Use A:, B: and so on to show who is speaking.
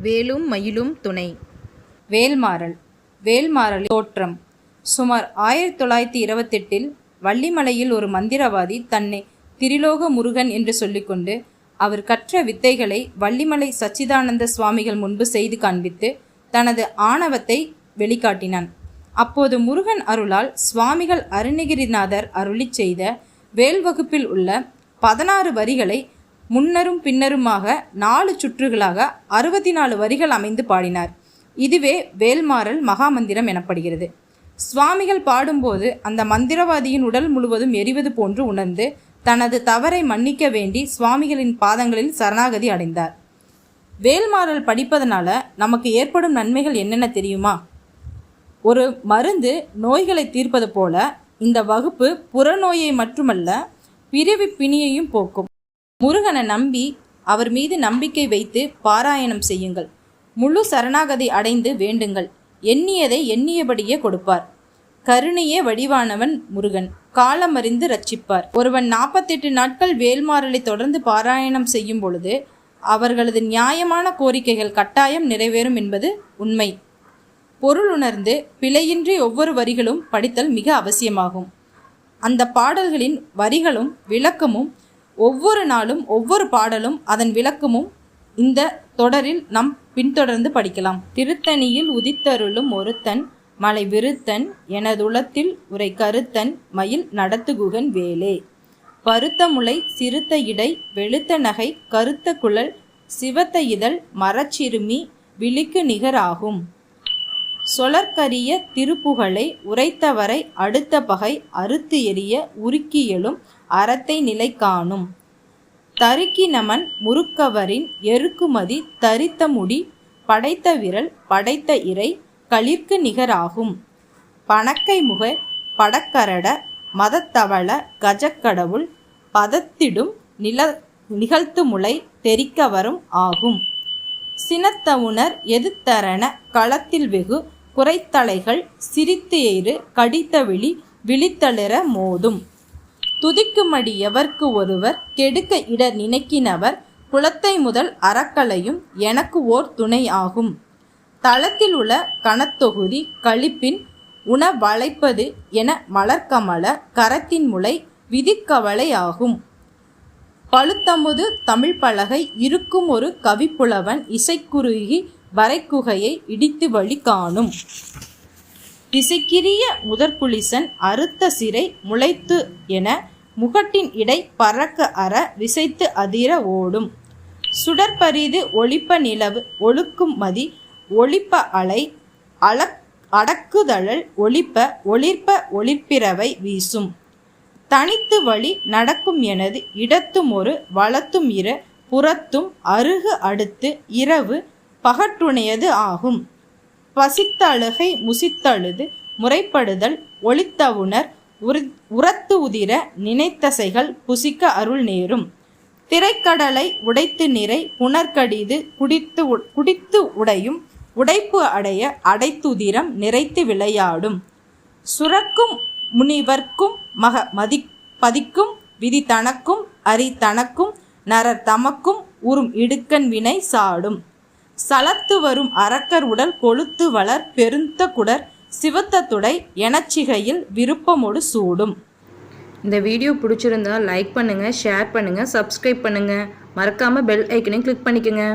A: வேலும் மயிலும் துணை.
B: வேல்மாறல். வேல்மாறலின் தோற்றம். சுமார் 1928 வள்ளிமலையில் ஒரு மந்திரவாதி தன்னை திரிலோக முருகன் என்று சொல்லிக்கொண்டு அவர் கற்ற வித்தைகளை வள்ளிமலை சச்சிதானந்த சுவாமிகள் முன்பு செய்து காண்பித்து தனது ஆணவத்தை வெளிக்காட்டினான். அப்போது முருகன் அருளால் சுவாமிகள் அருணகிரிநாதர் அருளி செய்த வேல் வகுப்பில் உள்ள 16 வரிகளை முன்னரும் பின்னருமாக 4 சுற்றுகளாக 64 வரிகள் அமைந்து பாடினார். இதுவே வேல்மாறல் மகாமந்திரம் எனப்படுகிறது. சுவாமிகள் பாடும்போது அந்த மந்திரவாதியின் உடல் முழுவதும் எரிவது போன்று உணர்ந்து தனது தவறை மன்னிக்க வேண்டி சுவாமிகளின் பாதங்களில் சரணாகதி அடைந்தார். வேல்மாறல் படிப்பதனால நமக்கு ஏற்படும் நன்மைகள் என்னென்ன தெரியுமா? ஒரு மருந்து நோய்களை தீர்ப்பது போல இந்த வகுப்பு புறநோயை மட்டுமல்ல பிறவி பிணியையும் போக்கும். முருகனை நம்பி அவர் மீது நம்பிக்கை வைத்து பாராயணம் செய்யுங்கள். முழு சரணாகதி அடைந்து வேண்டுங்கள். எண்ணியதை எண்ணியபடியே கொடுப்பார். கருணையே வடிவானவன் முருகன். காலமறிந்து ரட்சிப்பார். ஒருவன் 48 நாட்கள் வேல்மாறலை தொடர்ந்து பாராயணம் செய்யும் பொழுது அவர்களது நியாயமான கோரிக்கைகள் கட்டாயம் நிறைவேறும் என்பது உண்மை. பொருள் உணர்ந்து பிழையின்றி ஒவ்வொரு வரிகளும் படித்தல் மிக அவசியமாகும். அந்த பாடல்களின் வரிகளும் விளக்கமும் ஒவ்வொரு நாளும் ஒவ்வொரு பாடலும் அதன் விளக்கமும் இந்த தொடரில் நாம் பின்தொடர்ந்து படிக்கலாம். திருத்தணியில் உதித்தருளும் ஒருத்தன் மலை விருத்தன் எனதுளத்தில் உரை கருத்தன் மயில் நடத்துகுகன் வேலே. பருத்த முளை சிறுத்த இடை வெளுத்த நகை கருத்த குழல் சிவத்த இதழ் மரச்சிறுமி விழிக்கு நிகராகும். சொலற்கரிய திருப்புகழை உரைத்தவரை அடுத்த பகை அறுத்து எரிய உருக்கியலும் அறத்தை நிலை காணும். தருக்கி நமன் முறுக்கவரின் எருக்குமதி தரித்த முடி படைத்த விரல் படைத்த இறை களிர்க்கு நிகராகும். பணக்கை முக படக்கரட மதத்தவள கஜக்கடவுள் பதத்திடும் நிகழ்த்து முளை தெரிக்க வரும் ஆகும். சினத்தவுணர் எதிர்த்தரண களத்தில் வெகு குறைத்தலைகள் சிரித்து ஏறு கடித்த விழி விழித்தளிர மோதும். துதிக்குமடி எவர்க்கு ஒருவர் கெடுக்க இட நினைக்கினவர் குலத்தை முதல் அறக்கலையும் எனக்கு ஓர் துணை ஆகும். தளத்தில் உள்ள கணத்தொகுதி கழிப்பின் உணவளைப்பது என மலர்கமல கரத்தின் முளை விதிக்கவலை ஆகும். பழுத்தமுது தமிழ் பலகை இருக்கும் ஒரு கவிப்புலவன் இசைக்குறுகி வரைக்குகையை இடித்து வழி காணும். திசைக்கிரிய முதற்குளிசன் அறுத்த சிறை முளைத்து என முகட்டின் இடை பறக்க அற விசைத்து அதிர ஓடும். சுடற்பரிது ஒளிப்ப நிலவு ஒழுக்கும் மதி ஒளிப்ப அலை அடக்குதழல் ஒளிப்ப ஒளிர்ப்ப ஒளிர்ப்பிறவை வீசும். தனித்து வழி நடக்கும் எனது இடத்தும் ஒரு வலத்தும் இரு புறத்தும் அருகு அடுத்து இரவு பகட்டுணையது ஆகும். பசித்தழுகை முசித்தழுது முறைப்படுதல் ஒளித்தவுணர் உரத்து உதிர நினைத்தசைகள் புசிக்க அருள் நேரும். திரைக்கடலை உடைத்து நிறை புனர்கடிது குடித்து உடையும் உடைப்பு அடைய அடைத்துதிரம் நிறைத்து விளையாடும். சுரக்கும் முனிவர்க்கும் பதிக்கும் விதி தனக்கும் அரி தனக்கும் நரர் தமக்கும் உறும் இடுக்கண் வினை சாடும். சலத்து வரும் அரக்கர் உடல் கொழுத்து வளர் பெருந்த குடர் சிவத்த துடை எனச்சிகையில் விருப்பமோடு சூடும்.
A: இந்த வீடியோ பிடிச்சிருந்தா லைக் பண்ணுங்கள், ஷேர் பண்ணுங்கள், சப்ஸ்கிரைப் பண்ணுங்கள். மறக்காமல் பெல் ஐக்கனையும் கிளிக் பண்ணிக்கோங்க.